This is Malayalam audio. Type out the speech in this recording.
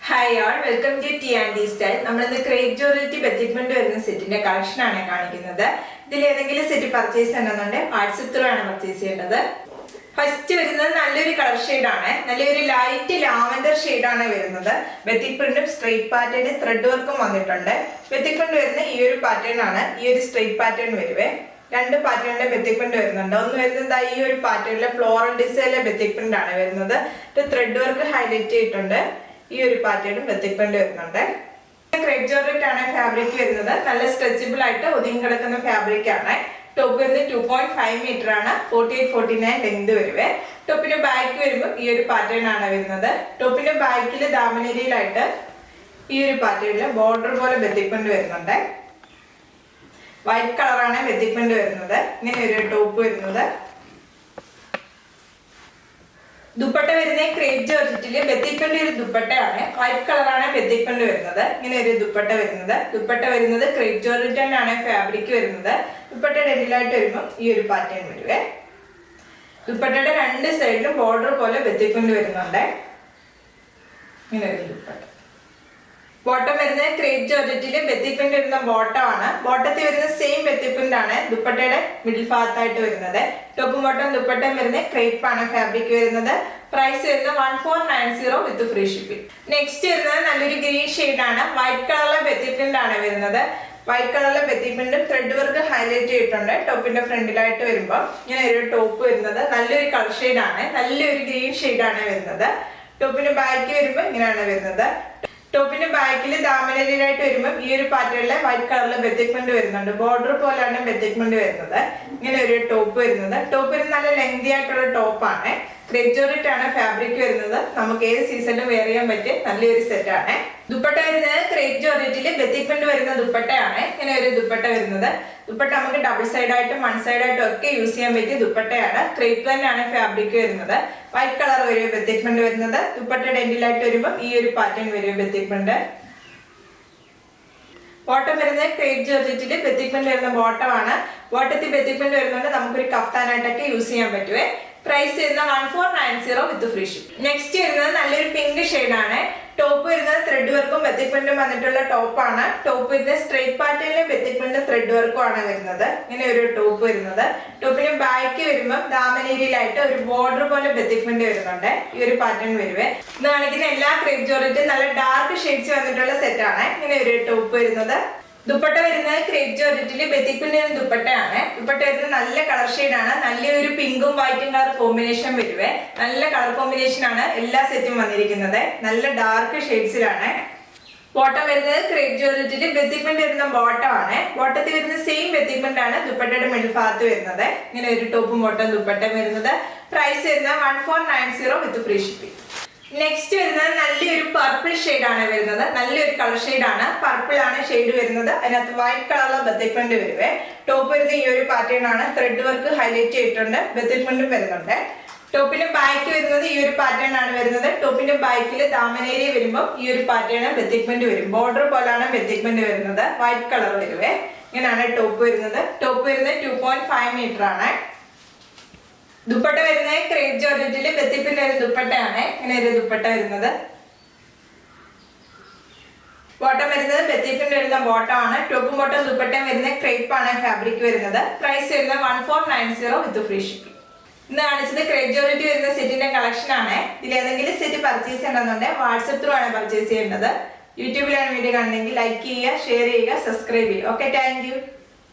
Hi all, welcome to T&D Style. നമ്മൾ ഇന്ന് ക്രേപ്പ് ജോർജറ്റ് ബെത്തിക്മെന്റ് വരുന്ന സെറ്റിന്റെ കളക്ഷൻ ആണ് കാണിക്കുന്നത്. ഇതിൽ ഏതെങ്കിലും സെറ്റ് പർച്ചേസ് ചെയ്യണമെന്നുണ്ടെങ്കിൽ വാട്സ്ആപ്പ് ത്രൂ ആണ് പർച്ചേസ് ചെയ്യേണ്ടത്. ഫസ്റ്റ് വരുന്നത് നല്ലൊരു കളർ ഷെയ്ഡ് ആണ്. നല്ലൊരു ലൈറ്റ് ലാവൻഡർ ഷെയ്ഡ് ആണ് വരുന്നത്. ബെത്തിക് പ്രിന്റും സ്ട്രെയിറ്റ് പാറ്റേണും ത്രെഡ് വർക്കും വന്നിട്ടുണ്ട്. ബെത്തിക് പ്രിന്റ് വരുന്ന ഈ ഒരു പാറ്റേൺ ആണ്. ഈ ഒരു സ്ട്രെയിറ്റ് പാറ്റേൺ വരുവേ. രണ്ട് പാറ്റേണിന്റെ ബെത്തിക് പ്രിന്റ് വരുന്നുണ്ട്. ഒന്ന് വരുന്നത് ഈ ഒരു പാറ്റേണിലെ ഫ്ലോറൽ ഡിസൈനിലെ ബെത്തിക് പ്രിന്റ് ആണ് വരുന്നത്. ത്രെഡ് വർക്ക് ഹൈലൈറ്റ് ചെയ്തിട്ടുണ്ട്. ഈ ഒരു പാറ്റേണും ബെത്തിക് പ്രിന്റ് വരുന്നുണ്ട്. ക്രേപ്പ് ജോർജറ്റ് ആണ് ഫാബ്രിക് വരുന്നത്. നല്ല സ്ട്രെച്ചബിൾ ആയിട്ട് ഒതുങ്ങി കിടക്കുന്ന ഫാബ്രിക് ആണ്. ടോപ്പ് വരുന്നത് 2.5 മീറ്റർ ആണ്. 48-49 ലെങ്ത് വരുവേ. ടോപ്പിന്റെ ബാക്ക് വരുമ്പോൾ ഈ ഒരു പാറ്റേൺ ആണ് വരുന്നത്. ടോപ്പിന്റെ ബാക്കിൽ ദാമനേരിയിലായിട്ട് ഈ ഒരു പാറ്റേണില് ബോർഡർ പോലെ ബെത്തിക് പ്രിന്റ് വരുന്നുണ്ട്. വൈറ്റ് കളറാണ് ബെത്തിക് പ്രിന്റ് വരുന്നത്. ഇങ്ങനെ ഒരു ടോപ്പ് വരുന്നത്. ദുപ്പട്ട വരുന്ന ക്രേപ്പ് ജോർജറ്റില് ബെത്തിക് പ്രിന്റ് ഒരു ദുപ്പട്ടയാണ്. വൈറ്റ് കളറാണ് ബെത്തിക് പ്രിന്റ് വരുന്നത്. ഇങ്ങനെ ഒരു ദുപ്പട്ട വരുന്നത്. ദുപ്പട്ട വരുന്നത് ക്രേപ്പ് ജോർജറ്റാണ് ഫാബ്രിക് വരുന്നത്. ദുപ്പട്ടയുടെ എൻഡിലായിട്ട് വരുമ്പോൾ ഈ ഒരു പാറ്റേൺ വരുവേ. ദുപ്പട്ടയുടെ രണ്ട് സൈഡിലും ബോർഡർ പോലെ ബെത്തിക് പ്രിന്റ് വരുന്നുണ്ട്. ഇങ്ങനെ ഒരു ദുപ്പട്ട. ബോട്ടം വരുന്നത് ക്രേപ്പ് ജോർജറ്റില് ബെത്തിക് പ്രിന്റ് വരുന്ന ബോട്ടം ആണ്. ബോട്ടത്തിൽ വരുന്ന സെയിം ബെത്തിക് പ്രിന്റ് ആണ് ദുപ്പട്ടയുടെ മിഡിൽ ഭാഗത്തായിട്ട് വരുന്നത്. ടോപ്പും ബോട്ടം ദുപ്പട്ടയും വരുന്നത് ക്രേപ്പ് ആണ് ഫാബ്രിക് വരുന്നത്. പ്രൈസ് വരുന്നത് 1490 വിത്ത് ഫ്രീ ഷിപ്പിംഗ്. നെക്സ്റ്റ് വരുന്നത് നല്ലൊരു ഗ്രീൻ ഷെയ്ഡ് ആണ്. വൈറ്റ് കളറിലെ ബെത്തിക് പ്രിന്റ് ആണ് വരുന്നത്. വൈറ്റ് കളറിലെ ബെത്തിക് പ്രിന്റും ത്രെഡ് വർക്ക് ഹൈലൈറ്റ് ചെയ്തിട്ടുണ്ട്. ടോപ്പിന്റെ ഫ്രണ്ടിലായിട്ട് വരുമ്പോൾ ഇങ്ങനെ ഒരു ടോപ്പ് വരുന്നത്. നല്ലൊരു കളർ ഷെയ്ഡ് ആണ്. നല്ലൊരു ഗ്രീൻ ഷെയ്ഡ് ആണ് വരുന്നത്. ടോപ്പിന്റെ ബാക്ക് വരുമ്പോൾ ഇങ്ങനെയാണ് വരുന്നത്. ടോപ്പിന്റെ ബാക്കിൽ ദാമനേരിയിലായിട്ട് വരുമ്പോൾ ഈ ഒരു പാറ്റേണിലെ വൈറ്റ് കളറിലെ ബെത്തിക് പ്രിന്റ് വരുന്നുണ്ട്. ബോർഡർ പോലെയാണ് ബെത്തിക് പ്രിന്റ് വരുന്നത്. ഇങ്ങനെ ഒരു ടോപ്പ് വരുന്നത്. ടോപ്പ് നല്ല ലെങ്തി ആയിട്ടുള്ള ടോപ്പാണ്. ക്രേപ്പ് ജോർജറ്റ് ആണ് ഫാബ്രിക് വരുന്നത്. നമുക്ക് ഏത് സീസണിലും വെയർ ചെയ്യാൻ പറ്റിയ നല്ലൊരു സെറ്റ് ആണ്. ദുപ്പട്ട വരുന്നത് ക്രേപ്പ് ജോർജറ്റില് ബെത്തിക് പ്രിന്റ് വരുന്ന ദുപ്പട്ടയാണ്. ഇങ്ങനെ ഒരു ദുപ്പട്ട വരുന്നത്. ദുപ്പട്ട നമുക്ക് ഡബിൾ സൈഡായിട്ടും വൺ സൈഡായിട്ടും ഒക്കെ യൂസ് ചെയ്യാൻ പറ്റിയ ദുപ്പട്ടയാണ്. ക്രേപ്പ് തന്നെയാണ് ഫാബ്രിക് വരുന്നത്. വൈറ്റ് കളർ വരും ബെത്തിക് പ്രിന്റ് വരുന്നത്. ദുപ്പട്ടയുടെ എൻഡിലായിട്ട് വരുമ്പോൾ ഈ ഒരു പാറ്റേൺ വരും ബെത്തിക് പ്രിന്റ്. ബോട്ടം വരുന്നത് ക്രേപ്പ് ജോർജറ്റില് ബെത്തിക് പ്രിന്റ് വരുന്ന ബോട്ടം ആണ്. ബോട്ടത്തിൽ ബെത്തിക് പ്രിന്റ് വരുന്നുണ്ട്. നമുക്കൊരു കഫ്താനായിട്ടൊക്കെ യൂസ് ചെയ്യാൻ പറ്റുവേ. പ്രൈസ് വരുന്നത് 1490 വിത്ത് ഫ്രീ ഷിപ്പിംഗ്. നെക്സ്റ്റ് വരുന്നത് നല്ലൊരു പിങ്ക് ഷെയ്ഡ് ആണ്. ടോപ്പ് വരുന്നത് ത്രെഡ് വർക്കും ബെത്തിക് പ്രിന്റും വന്നിട്ടുള്ള ടോപ്പാണ്. ടോപ്പ് വരുന്നത് സ്ട്രെയിറ്റ് പാറ്റേണിലെ ബെത്തിക് പ്രിന്റും ത്രെഡ് വർക്കും ആണ് വരുന്നത്. ഇങ്ങനെ ഒരു ടോപ്പ് വരുന്നത്. ടോപ്പിന് ബാക്ക് വരുമ്പോൾ ദാമനേരിയിലായിട്ട് ഒരു ബോർഡർ പോലെ ബെത്തിക് പ്രിന്റ് വരുന്നുണ്ട്. ഈ ഒരു പാറ്റേൺ വരുവേ. ഇത് കാണിക്കുന്ന എല്ലാ ക്രേപ്പ് ജോർജറ്റും നല്ല ഡാർക്ക് ഷെയ്ഡ്സ് വന്നിട്ടുള്ള സെറ്റ് ആണ്. ഇങ്ങനെ ഒരു ടോപ്പ് വരുന്നത്. ദുപ്പട്ട വരുന്നത് ക്രേപ്പ് ജോർജറ്റില് ബെത്തിക് പ്രിന്റ് ദുപ്പട്ടയാണ്. ദുപ്പട്ട വരുന്നത് നല്ല കളർ ഷെയ്ഡ് ആണ്. നല്ലൊരു പിങ്കും വൈറ്റും കളർ കോമ്പിനേഷൻ വരുവേ. നല്ല കളർ കോമ്പിനേഷൻ ആണ് എല്ലാ സെറ്റും വന്നിരിക്കുന്നത്. നല്ല ഡാർക്ക് ഷെയ്ഡ്സിലാണ്. ബോട്ടം വരുന്നത് ക്രേപ്പ് ജോർജറ്റില് ബെത്തിക് പ്രിന്റ് വരുന്ന ബോട്ടം ആണ്. ബോട്ടത്തിൽ വരുന്ന സെയിം ബെത്തിക് പ്രിന്റ് ആണ് ദുപ്പട്ടയുടെ മിഡിൽ ഭാഗത്ത് വരുന്നത്. ഇങ്ങനെ ഒരു ടോപ്പും ബോട്ടം ദുപ്പട്ടയും വരുന്നത്. പ്രൈസ് വരുന്നത് 1490 വിത്ത് ഫ്രീ ഷിപ്പിംഗ്. നെക്സ്റ്റ് വരുന്നത് നല്ലൊരു പർപ്പിൾ ഷെയ്ഡ് ആണ് വരുന്നത്. നല്ലൊരു കളർ ഷെയ്ഡ് ആണ്. പർപ്പിൾ ആണ് ഷെയ്ഡ് വരുന്നത്. അതിനകത്ത് വൈറ്റ് കളറിലെ ബെത്തിക് പ്രിന്റ് വരുവേ. ടോപ്പ് വരുന്നത് ഈ ഒരു പാറ്റേൺ ആണ്. ത്രെഡ് വർക്ക് ഹൈലൈറ്റ് ചെയ്തിട്ടുണ്ട്. ബെത്തിക് പ്രിന്റും വരുന്നുണ്ട്. ടോപ്പിന്റെ ബാക്ക് വരുന്നത് ഈ ഒരു പാറ്റേൺ ആണ് വരുന്നത്. ടോപ്പിന്റെ ബാക്കിൽ ദാമനേരിയ വരുമ്പോൾ ഈ ഒരു പാറ്റേൺ ബെത്തിക് പ്രിന്റ് വരും. ബോർഡർ പോലാണ് ബെത്തിക് പ്രിന്റ് വരുന്നത്. വൈറ്റ് കളർ വരുവേ. ഇങ്ങനെയാണ് ടോപ്പ് വരുന്നത്. ടോപ്പ് വരുന്നത് 2.5 മീറ്റർ ആണ്. ദുപ്പട്ട വരുന്നത് ക്രേപ്പ് ജോർജറ്റില് ബെത്തിക് പ്രിന്റ് ഒരു ദുപ്പട്ടയാണ്. ഇങ്ങനെ ഒരു ദുപ്പട്ട വരുന്നത്. ബോട്ടം വരുന്നത് ബെത്തിക് പ്രിന്റ് വരുന്ന ബോട്ടം ആണ്. ടോപ്പും ബോട്ടം ദുപ്പട്ടയും വരുന്നത് ക്രേപ്പ് ആണ് ഫാബ്രിക് വരുന്നത്. പ്രൈസ് വരുന്നത് 1490 വിത്ത് ഫ്രീ ഷിപ്പിംഗ്. ഇന്ന് കാണിച്ചത് ക്രേപ്പ് ജോർജറ്റ് വരുന്ന സെറ്റിന്റെ കളക്ഷൻ ആണ്. ഇതിൽ ഏതെങ്കിലും സെറ്റ് പർച്ചേസ് ചെയ്യണമെന്നുണ്ടെങ്കിൽ വാട്സ്ആപ്പ് ത്രൂ ആണ് പർച്ചേസ് ചെയ്യേണ്ടത്. യൂട്യൂബിലാണ് വീഡിയോ കാണുന്നെങ്കിൽ ലൈക്ക് ചെയ്യുക, ഷെയർ ചെയ്യുക, സബ്സ്ക്രൈബ് ചെയ്യുക. Okay, thank you.